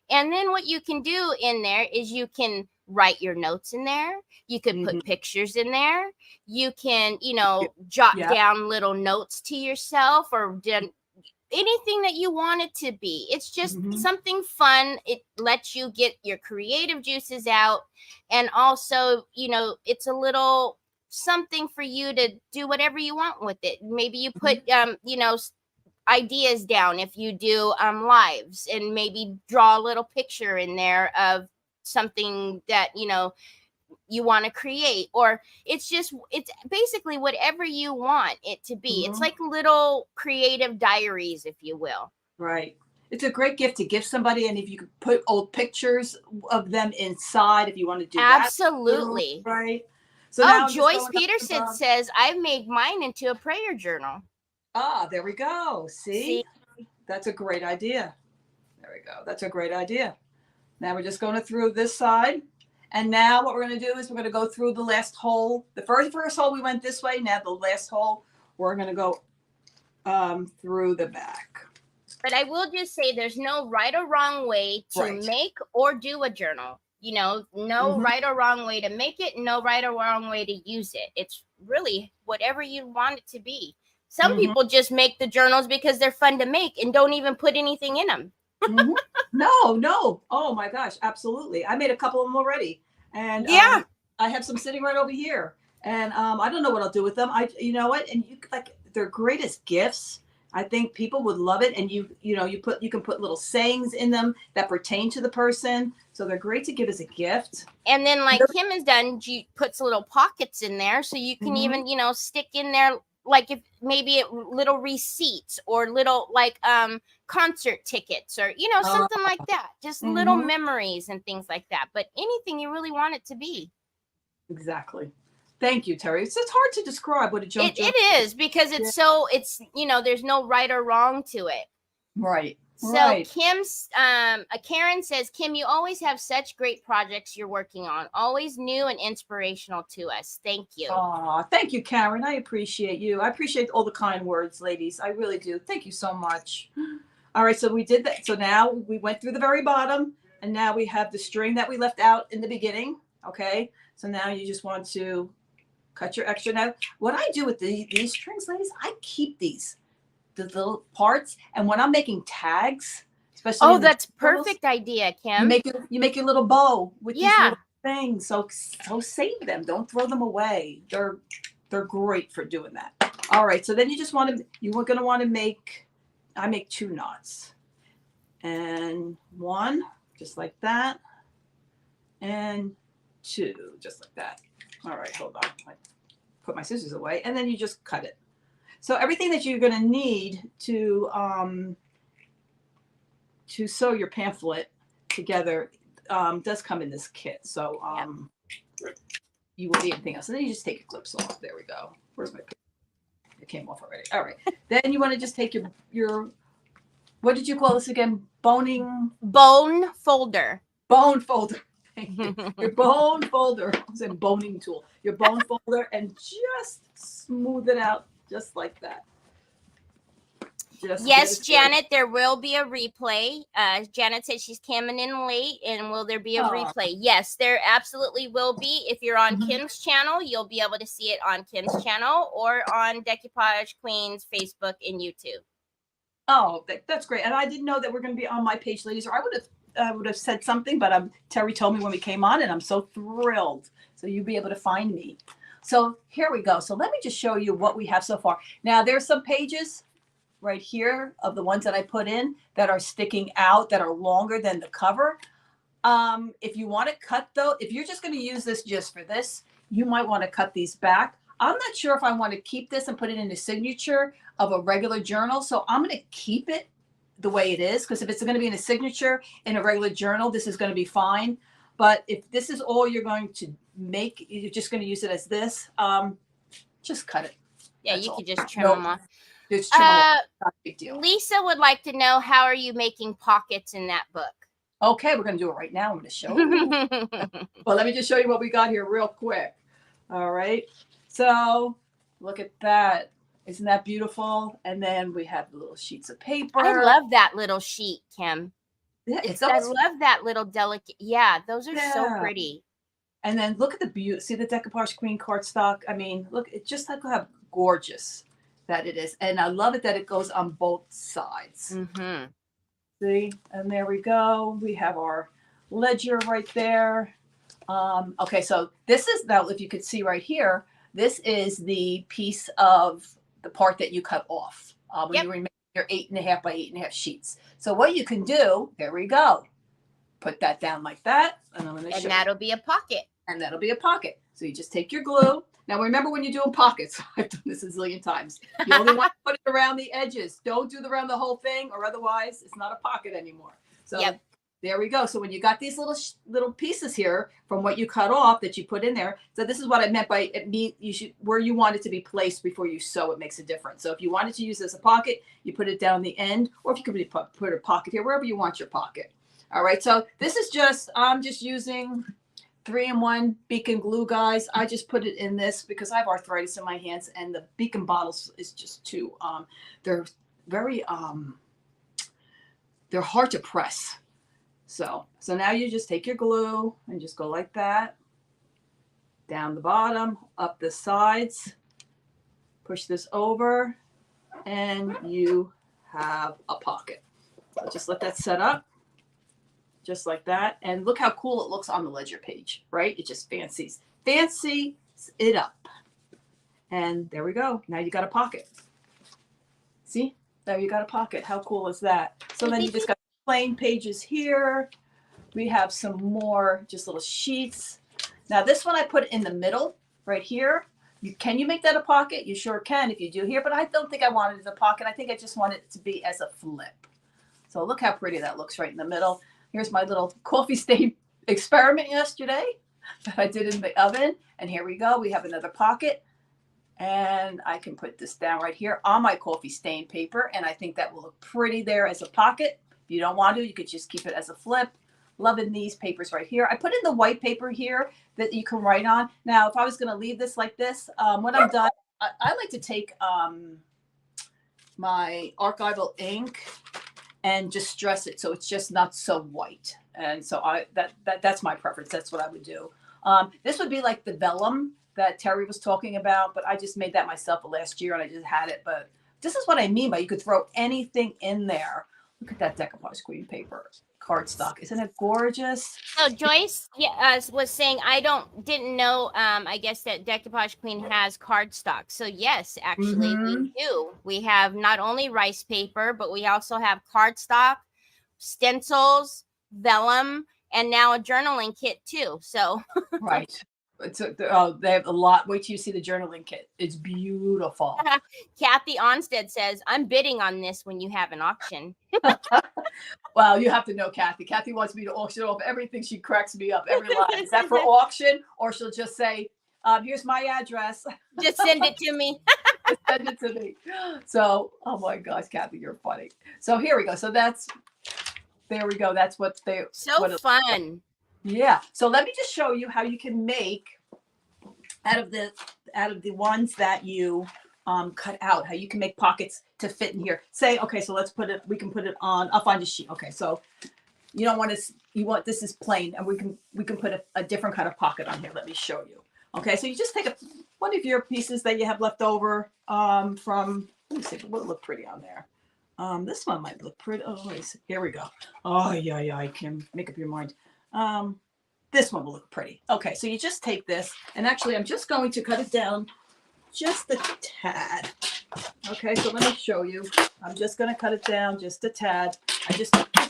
And then what you can do in there is you can write your notes in there. You could put pictures in there. You can, you know, jot down little notes to yourself or anything that you want it to be. It's just something fun. It lets you get your creative juices out. And also, you know, it's a little something for you to do whatever you want with it. Maybe you put, you know, ideas down if you do lives, and maybe draw a little picture in there of something that, you know, you want to create, or it's basically whatever you want it to be. It's like little creative diaries, if you will. Right. It's a great gift to give somebody, and if you could put old pictures of them inside, if you want to do absolutely that, right. So Joyce Peterson says, I've made mine into a prayer journal. Ah, there we go. See? That's a great idea. There we go. That's a great idea. Now we're just going through this side. And now what we're going to do is we're going to go through the last hole. The first hole we went this way. Now the last hole, we're going to go through the back. But I will just say there's no right or wrong way to make or do a journal. You know, no right or wrong way to make it, no right or wrong way to use it. It's really whatever you want it to be. Some people just make the journals because they're fun to make and don't even put anything in them. No. Oh my gosh, absolutely. I made a couple of them already. And I have some sitting right over here. And I don't know what I'll do with them. You know what? And they're great as gifts. I think people would love it. And you can put little sayings in them that pertain to the person. So they're great to give as a gift. And then like Kim has done, she puts little pockets in there. So you can even, you know, stick in there, like if maybe little receipts or little like concert tickets or, you know, something like that. Just little memories and things like that. But anything you really want it to be. Exactly. Thank you, Teri. It's hard to describe what a junk journal is. It is because it's you know, there's no right or wrong to it. Right. So Kim's Karen says, Kim, you always have such great projects you're working on, always new and inspirational to us. Thank you. Oh, thank you, Karen. I appreciate you. I appreciate all the kind words, ladies. I really do. Thank you so much. All right, so we did that. So now we went through the very bottom, and now we have the string that we left out in the beginning. Okay, so now you just want to cut your extra. Now, what I do with these strings, ladies, I keep the little parts, and when I'm making tags, especially that's perfect idea, Kim. You make your little bow with these little things. So save them. Don't throw them away. They're great for doing that. All right. So then you're gonna want to make. I make 2 knots, and 1 just like that, and 2 just like that. All right. Hold on. I put my scissors away, and then you just cut it. So everything that you're going to need to sew your pamphlet together does come in this kit. So you won't need anything else. And then you just take your clips off. There we go. Where's my picture? It came off already. All right. Then you want to just take your what did you call this again? Bone folder. Bone folder. Your bone folder. I said boning tool. Your bone folder, and just smooth it out just like that. Yes, Janet, there will be a replay. Janet said she's coming in late, and will there be a replay? Yes, there absolutely will be. If you're on Kim's channel, you'll be able to see it on Kim's channel or on Decoupage Queen's Facebook and YouTube. Oh, that's great. And I didn't know that we're going to be on my page, ladies, or I would have said something, but Teri told me when we came on, and I'm so thrilled. So you'll be able to find me. So here we go. So let me just show you what we have so far. Now, there's some pages right here of the ones that I put in that are sticking out, that are longer than the cover. If you want to cut though, if you're just going to use this just for this, you might want to cut these back. I'm not sure if I want to keep this and put it in the signature of a regular journal. So I'm going to keep it the way it is, because if it's going to be in a signature in a regular journal, this is going to be fine. But if this is all you're going to make, you're just going to use it as this, just cut it. Yeah, you could just trim them off. Just trim them off. Not a big deal. Lisa would like to know, how are you making pockets in that book? Okay, we're going to do it right now. I'm going to show you. Well, let me just show you what we got here real quick. All right. So look at that. Isn't that beautiful? And then we have the little sheets of paper. I love that little sheet, Kim. Yeah, I love that little delicate. Yeah, those are so pretty. And then look at the beauty. See the Decoupage Queen cardstock? I mean, look, it's just like how gorgeous that it is. And I love it that it goes on both sides. Mm-hmm. See? And there we go. We have our ledger right there. Okay, so this is, now if you could see right here, this is the piece of the part that you cut off when you remake your 8.5 by 8.5 sheets. So what you can do, there we go. Put that down like that. And I'm going to show you. That'll be a pocket. And that'll be a pocket. So you just take your glue. Now remember, when you're doing pockets, I've done this a zillion times. You only want to put it around the edges. Don't do around the whole thing, or otherwise it's not a pocket anymore. So there we go. So when you got these little pieces here from what you cut off that you put in there. So this is what I meant by where you want it to be placed before you sew. It makes a difference. So if you wanted to use it as a pocket, you put it down the end, or if you could put a pocket here, wherever you want your pocket. All right. So this is I'm just using 3-in-1 Beacon glue, guys. I just put it in this because I have arthritis in my hands, and the Beacon bottles is just too, they're very, they're hard to press. So now you just take your glue and just go like that, down the bottom, up the sides, push this over, and you have a pocket. So just let that set up, just like that. And look how cool it looks on the ledger page, right? It just fancies it up. And there we go. Now you got a pocket. See? There you got a pocket. How cool is that? So then you just got plain pages here. We have some more just little sheets. Now this one I put in the middle right here. Can you make that a pocket? You sure can if you do here, but I don't think I want it as a pocket. I think I just want it to be as a flip. So look how pretty that looks right in the middle. Here's my little coffee stain experiment yesterday that I did in the oven. And here we go. We have another pocket. And I can put this down right here on my coffee stain paper. And I think that will look pretty there as a pocket. If you don't want to, you could just keep it as a flip. Loving these papers right here. I put in the white paper here that you can write on. Now, if I was going to leave this like this, when I'm done, I like to take my archival ink and just stress it so it's just not so white. And so that's my preference. That's what I would do. This would be like the vellum that Teri was talking about, but I just made that myself last year and I just had it. But this is what I mean by you could throw anything in there. Look at that Decoupage Queen paper cardstock. Isn't it gorgeous? So Joyce was saying, didn't know, I guess that Decoupage Queen has cardstock. So yes, actually we do. We have not only rice paper, but we also have cardstock, stencils, vellum, and now a journaling kit too. So right. They have a lot. Wait till you see the journaling kit. It's beautiful. Kathy Onstead says, I'm bidding on this when you have an auction. Well, you have to know Kathy. Kathy wants me to auction off everything. She cracks me up every line. Is that for auction? Or she'll just say, Here's my address. Just send it to me. Send it to me. So, oh my gosh, Kathy, you're funny. So here we go. So there we go. That's what they. So what fun. Yeah. So let me just show you how you can make out of the ones that you cut out, how you can make pockets to fit in here. Say, okay, so we can put it on, I'll find a sheet. Okay, so you don't want to, this is plain, and we can put a different kind of pocket on here. Let me show you. Okay, so you just take one of your pieces that you have left over from, let me see, what would look pretty on there. This one might look pretty. Oh, wait, here we go. Oh, yeah, I can make up your mind. This one will look pretty. Okay, so you just take this, and actually I'm just going to cut it down just a tad. Okay, so let me show you. I'm just going to cut it down just a tad.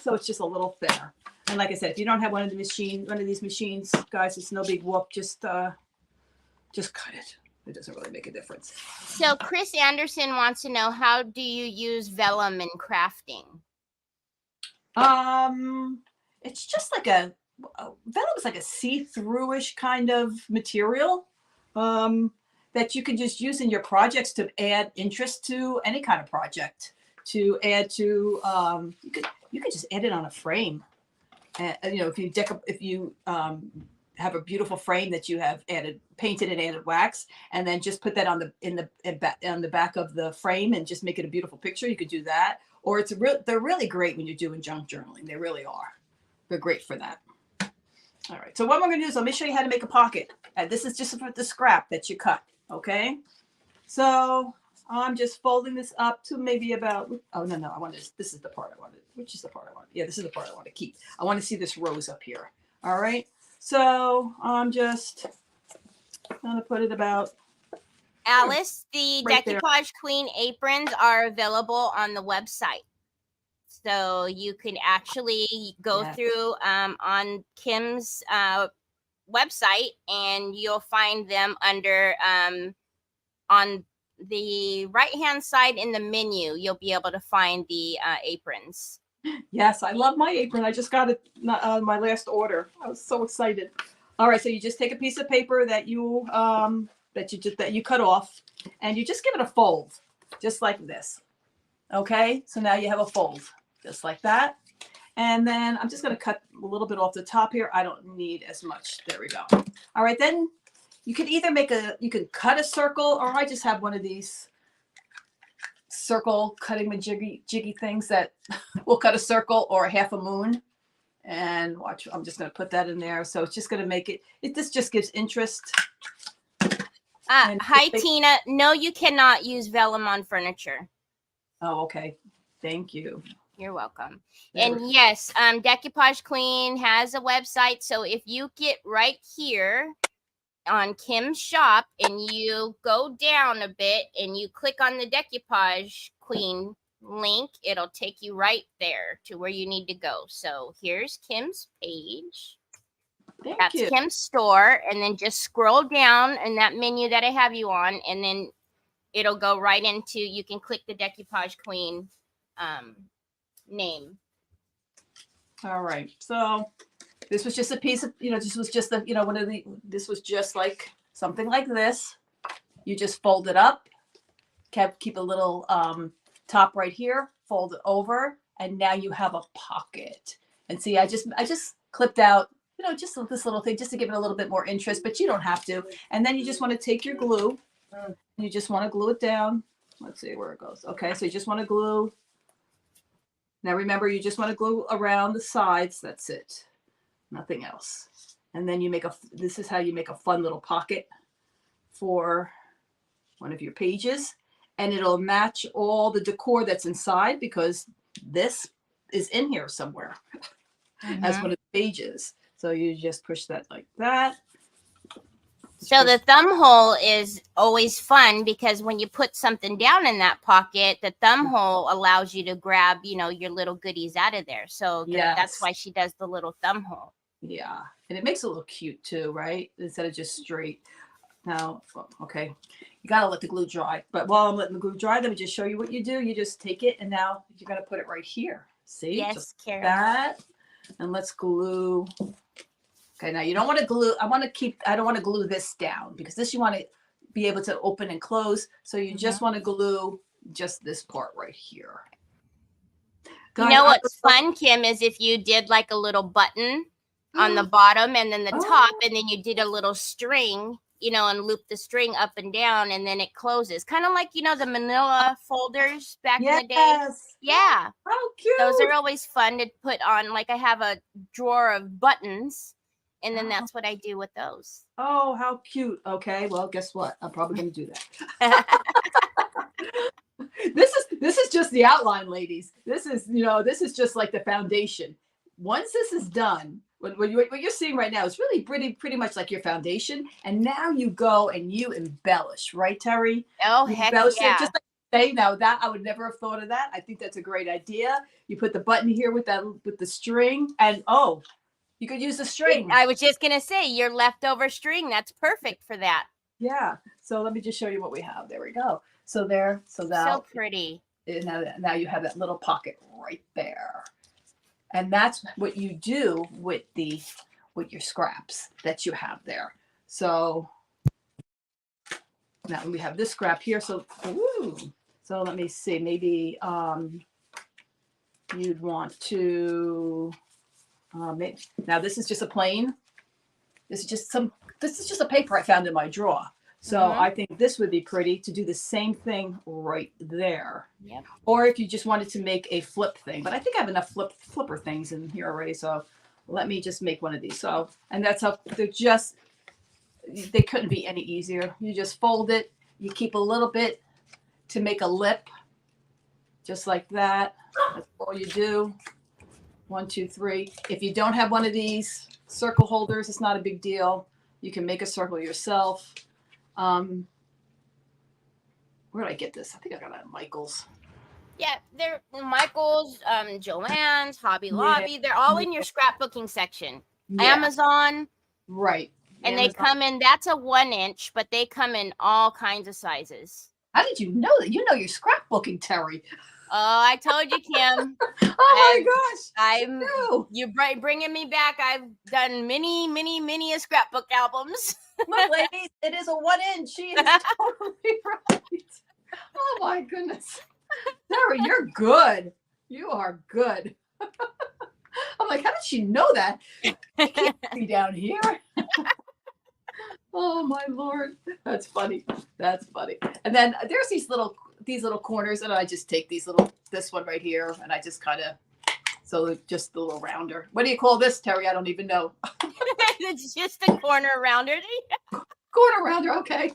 So it's just a little thinner. And like I said, if you don't have one of these machines, guys, it's no big whoop. Just cut it. It doesn't really make a difference. So Chris Anderson wants to know, how do you use vellum in crafting? It's just like vellum is like a see-through-ish kind of material that you can just use in your projects to add interest to any kind of project. To add to, you could just add it on a frame. If you have a beautiful frame that you have painted and added wax, and then just put that on the back of the frame and just make it a beautiful picture, you could do that. Or they're really great when you're doing junk journaling. They really are. They're great for that. All right. So what we're going to do is let me show you how to make a pocket. This is just for the scrap that you cut. Okay. So I'm just folding this up to maybe about, oh, no, I want this is the part I wanted. Which is the part I want? Yeah, this is the part I want to keep. I want to see this rose up here. All right. So I'm just going to put it about. Alice, the Right there. Decoupage Queen aprons are available on the website. So you can actually go through on Kim's website, and you'll find them under on the right-hand side in the menu. You'll be able to find the aprons. Yes, I love my apron. I just got it on my last order. I was so excited. All right, so you just take a piece of paper that you cut off, and you just give it a fold, just like this. Okay, so now you have a fold, just like that. And then I'm just going to cut a little bit off the top here. I don't need as much. There we go. All right, then you can either you can cut a circle, or I just have one of these circle cutting jiggy things that will cut a circle or a half a moon. And watch, I'm just going to put that in there. So it's just going to make this just gives interest. Hi, Tina. No, you cannot use vellum on furniture. Oh, okay. Thank you. You're welcome. And yes, Decoupage Queen has a website. So if you get right here on Kim's shop and you go down a bit and you click on the Decoupage Queen link, it'll take you right there to where you need to go. So here's Kim's page. That's Kim's store. And then just scroll down in that menu that I have you on, and then it'll go right into, you can click the Decoupage Queen name. All right. So this was just a piece of, this was just this was just like something like this. You just fold it up, keep a little top right here, fold it over, and now you have a pocket. And see, I just clipped out, just this little thing just to give it a little bit more interest, but you don't have to. And then you just want to take your glue, and you just want to glue it down. Let's see where it goes. Okay, so you just want to glue. Now remember, you just want to glue around the sides. That's it. Nothing else. And then this is how you make a fun little pocket for one of your pages. And it'll match all the decor that's inside, because this is in here somewhere as one of the pages. So you just push that like that. So the thumb hole is always fun, because when you put something down in that pocket, the thumb hole allows you to grab, your little goodies out of there. So that's why she does the little thumb hole. Yeah. And it makes it look cute too, right? Instead of just straight. Now, okay, you got to let the glue dry. But while I'm letting the glue dry, let me just show you what you do. You just take it, and now you're going to put it right here. See? Yes, just Karen. That. And let's glue Okay, now you don't want to glue. I don't want to glue this down because this you want to be able to open and close. So you just want to glue just this part right here. You know what's fun, Kim, is if you did like a little button on the bottom and then the top, and then you did a little string, you know, and loop the string up and down, and then it closes. Kind of like, you know, the manila folders back in the day. Yeah. How cute. Those are always fun to put on. Like I have a drawer of buttons, and then that's what I do with those. Oh, how cute. Okay, well, guess what? I'm probably going to do that. This is just the outline, ladies. This is, you know, this is just like the foundation. Once this is done, what you're seeing right now is really pretty much like your foundation. And now you go and you embellish, right, Teri? Oh, heck yeah. Just like say, now that I would never have thought of that. I think that's a great idea. You put the button here with the string, and you could use the string. I was just gonna say your leftover string. That's perfect for that. Yeah. So let me just show you what we have. There we go. So so pretty. Now you have that little pocket right there. And that's what you do with your scraps that you have there. So now we have this scrap here. So let me see. Maybe you'd want to now this is just a plain. This is just a paper I found in my drawer. So I think this would be pretty to do the same thing right there. Yep. Or if you just wanted to make a flip thing, but I think I have enough flipper things in here already. So let me just make one of these. So, and that's how they couldn't be any easier. You just fold it. You keep a little bit to make a lip, just like that. That's all you do. 1, 2, 3. If you don't have one of these circle holders, it's not a big deal. You can make a circle yourself. Where did I get this? I think I got it at Michael's. Yeah, they're Michael's, Joann's, Hobby Lobby. They're all in your scrapbooking section. Yeah. Amazon. Right. And Amazon. They come in, that's a 1 inch, but they come in all kinds of sizes. How did you know that? You know your scrapbooking, Teri. Oh, I told you, Kim. Oh my gosh. You're bringing me back. I've done many a scrapbook albums. Look, ladies, it is a 1 inch. She is totally right. Oh my goodness. Teri, you're good. You are good. I'm like, how did she know that? I can't see down here. Oh my Lord. That's funny. That's funny. And then there's these little corners, and I just take this one right here, and I just kind of, so just the little rounder. What do you call this, Teri? I don't even know. It's just a corner rounder. Corner rounder, okay.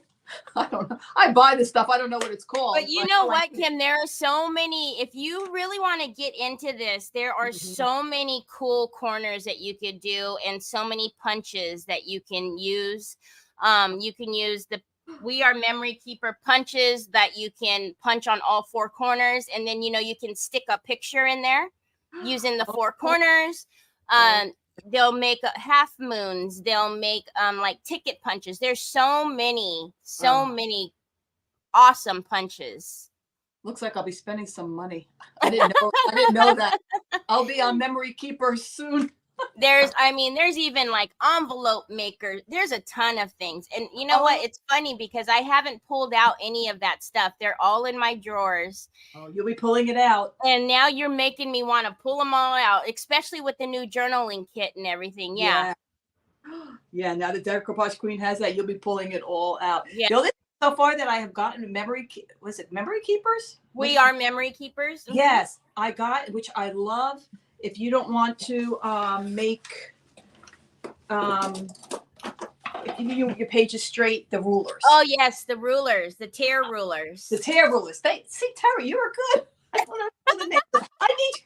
I don't know. I buy this stuff. I don't know what it's called. But you know what, Kim? There are so many. If you really want to get into this, there are so many cool corners that you could do, and so many punches that you can use. You can use the We Are Memory Keeper punches that you can punch on all 4 corners, and then you can stick a picture in there using the 4 corners. They'll make half moons. They'll make like ticket punches. There's so many awesome punches. Looks like I'll be spending some money. I didn't know that. I'll be on Memory Keeper soon. There's even like envelope makers. There's a ton of things. And you know what? It's funny because I haven't pulled out any of that stuff. They're all in my drawers. Oh, you'll be pulling it out. And now you're making me want to pull them all out, especially with the new journaling kit and everything. Yeah. Yeah. Now the Decoupage Queen has that. You'll be pulling it all out. Yeah. The only thing so far that I have gotten Memory Keepers? We Are Memory Keepers. Mm-hmm. Yes, I got, which I love. If you don't want to make your pages straight, the rulers. Oh yes, the rulers, the tear rulers. The tear rulers. See, Teri, you are good. I don't know the name.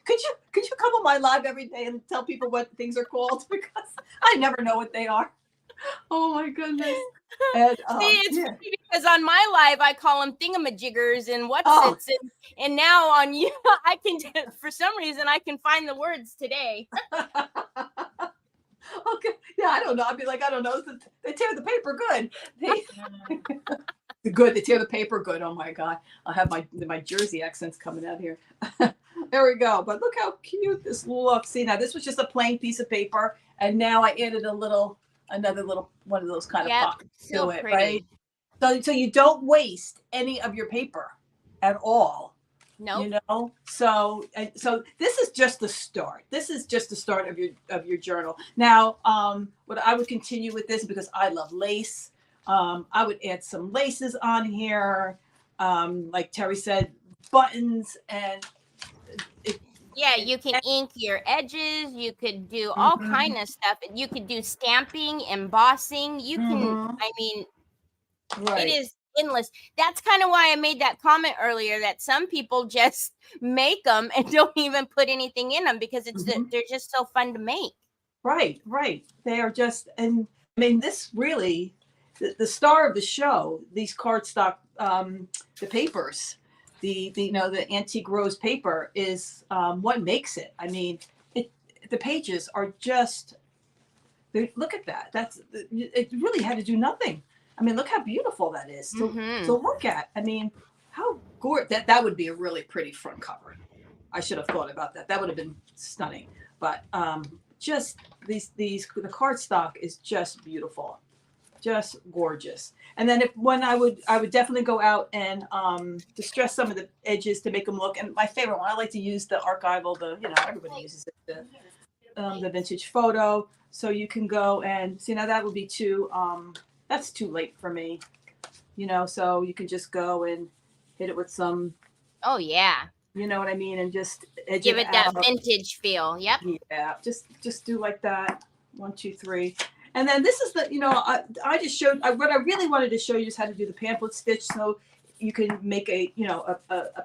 Could you come on my live every day and tell people what things are called, because I never know what they are. Oh my goodness. And, it's funny because on my live I call them thingamajiggers and what's it, and now on you I can, for some reason I can find the words today. Okay, yeah, I don't know. I'd be like, I don't know. They tear the paper good. They tear the paper good. Oh my God, I'll have my Jersey accents coming out here. There we go. But look how cute this looks. See, now this was just a plain piece of paper, and now I added another little one of those kind of pockets to it, right? So you don't waste any of your paper at all. No. You know, so this is just the start. This is just the start of your journal. Now, what I would continue with this because I love lace. I would add some laces on here, like Teri said, buttons and. Yeah, you can ink your edges. You could do all kind of stuff. You could do stamping, embossing. You can. I mean, it is endless. That's kind of why I made that comment earlier that some people just make them and don't even put anything in them because they're just so fun to make. Right. They are just, and I mean, this really, the star of the show, these cardstock, the papers, the antique rose paper is what makes it. I mean, the pages are just, look at that. It really had to do nothing. I mean, look how beautiful that is to look at. I mean, how gorgeous. That would be a really pretty front cover. I should have thought about that. That would have been stunning. But just the cardstock is just beautiful, just gorgeous. And then when I would definitely go out and distress some of the edges to make them look. And my favorite one, I like to use the archival. Everybody uses it. The vintage photo. So you can go and see now that would be too. That's too late for me, so you can just go and hit it with some. Oh, yeah. You know what I mean? And just give it that vintage feel. Yep. Yeah. Just do like that. 1, 2, 3. And then this is I just showed, what I really wanted to show you is how to do the pamphlet stitch. So you can make a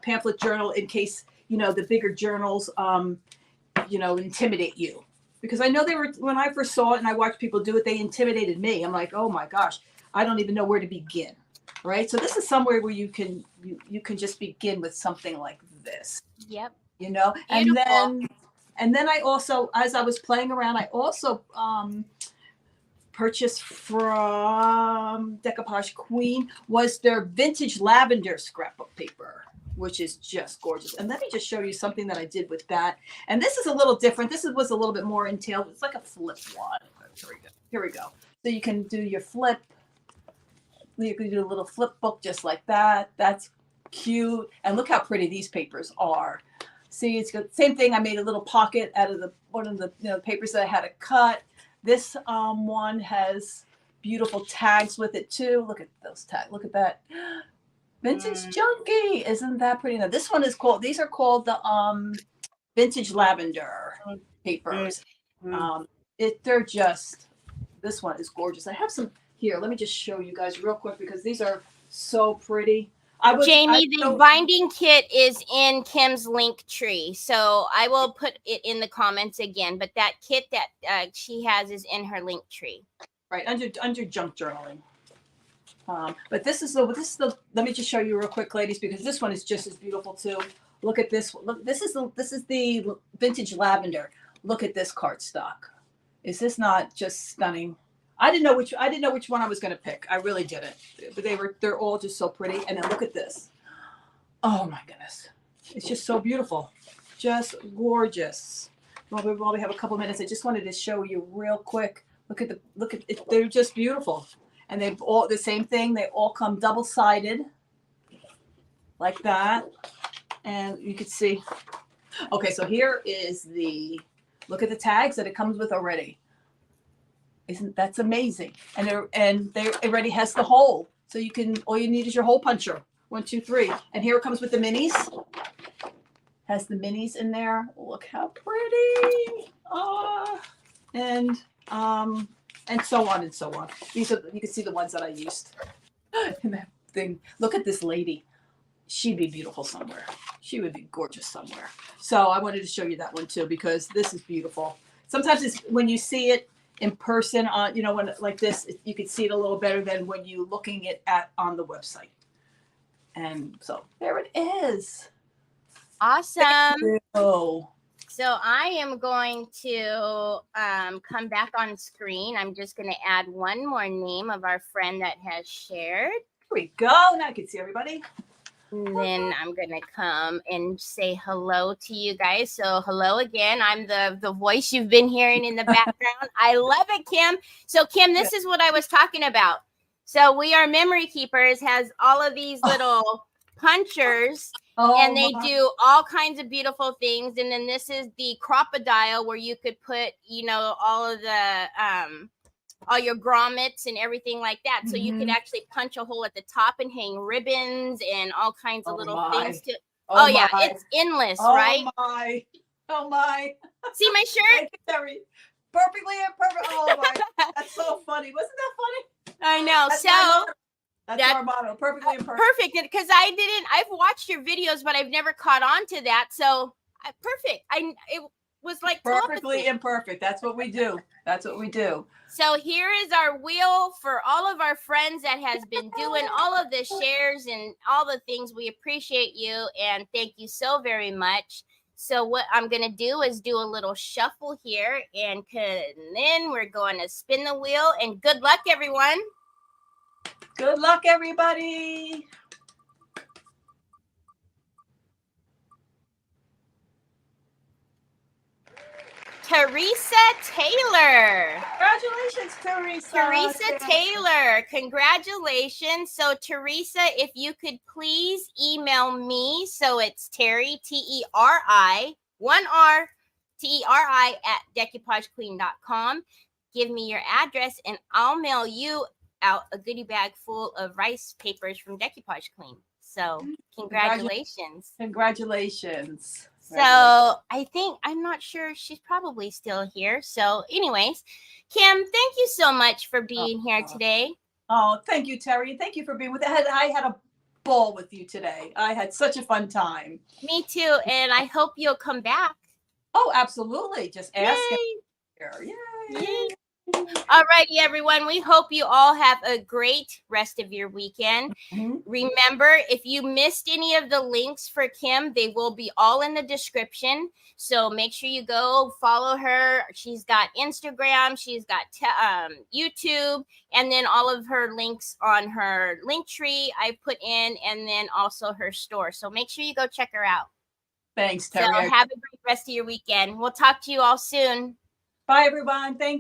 pamphlet journal in case, the bigger journals, intimidate you. Because I know when I first saw it and I watched people do it, they intimidated me. I'm like, oh my gosh, I don't even know where to begin. Right. So this is somewhere where you can just begin with something like this. Yep. And then I also, as I was playing around, I also purchased from Decoupage Queen was their vintage lavender scrapbook paper, which is just gorgeous. And let me just show you something that I did with that. And this is a little different. This was a little bit more entailed. It's like a flip one. Here we go. So you can do your flip. You can do a little flip book just like that. That's cute. And look how pretty these papers are. See, it's the same thing. I made a little pocket out of one of the papers that I had to cut. This one has beautiful tags with it too. Look at those tags. Look at that. Vintage Junkie. Isn't that pretty? Now this one is called, these are called the vintage lavender papers. They're just, this one is gorgeous. I have some here. Let me just show you guys real quick because these are so pretty. Jamie, the binding kit is in Kim's link tree. So I will put it in the comments again. But that kit that she has is in her link tree. Right, under junk journaling. But this is the let me just show you real quick, ladies, because this one is just as beautiful too. Look at this. Look, this is the vintage lavender. Look at this cardstock. Is this not just stunning? I didn't know which one I was going to pick. I really didn't. But they're all just so pretty. And then look at this. Oh my goodness. It's just so beautiful. Just gorgeous. Well, we only have a couple minutes. I just wanted to show you real quick. Look at it. They're just beautiful. And they've all the same thing. They all come double-sided like that. And you can see. Okay, so here is look at the tags that it comes with already. That's amazing. And they already has the hole. So all you need is your hole puncher. 1, 2, 3. And here it comes with the minis. Has the minis in there. Look how pretty. And so on and so on. These are, you can see the ones that I used in that thing. Look at this lady. She'd be beautiful somewhere. She would be gorgeous somewhere. So I wanted to show you that one too, because this is beautiful. Sometimes it's when you see it in person when like this, you can see it a little better than when you looking it on the website. And so there it is. Awesome. So I am going to come back on screen. I'm just going to add one more name of our friend that has shared. Here we go. Now I can see everybody. And then I'm going to come and say hello to you guys. So hello again. I'm the voice you've been hearing in the background. I love it, Kim. So Kim, this is what I was talking about. So We Are Memory Keepers has all of these little punchers. And they do all kinds of beautiful things. And then this is the crocodile where you could put, you know, all of the all your grommets and everything like that. So you could actually punch a hole at the top and hang ribbons and all kinds of little things to yeah, it's endless, right? Oh my. See my shirt? Thank you, Teri. Perfectly imperfect. Oh my. That's so funny. Wasn't that funny? I know. That's our motto. Perfectly imperfect. Perfect. Because I've watched your videos, but I've never caught on to that. So perfect. It was like perfectly imperfect. That's what we do. That's what we do. So here is our wheel for all of our friends that has been doing all of the shares and all the things. We appreciate you and thank you so very much. So what I'm going to do is do a little shuffle here and then we're going to spin the wheel and good luck, everyone. Good luck, everybody. Teresa Taylor. Congratulations, Teresa. Teresa Taylor. Congratulations. So, Teresa, if you could please email me. So it's Teri, Teri, 1R, Teri @decoupagequeen.com. Give me your address and I'll mail you out a goodie bag full of rice papers from Decoupage Queen. So, congratulations. Congratulations. So I'm not sure, she's probably still here. So anyways, Kim, thank you so much for being here today. Oh, thank you, Teri. Thank you for being with us. I had a ball with you today. I had such a fun time. Me too. And I hope you'll come back. Oh, absolutely. Just ask. Yay. Yay. All righty, everyone. We hope you all have a great rest of your weekend. Remember, if you missed any of the links for Kim, they will be all in the description. So make sure you go follow her. She's got Instagram, she's got YouTube, and then all of her links on her link tree I put in, and then also her store. So make sure you go check her out. Thanks, Teri. So have a great rest of your weekend. We'll talk to you all soon. Bye, everyone. Thank you.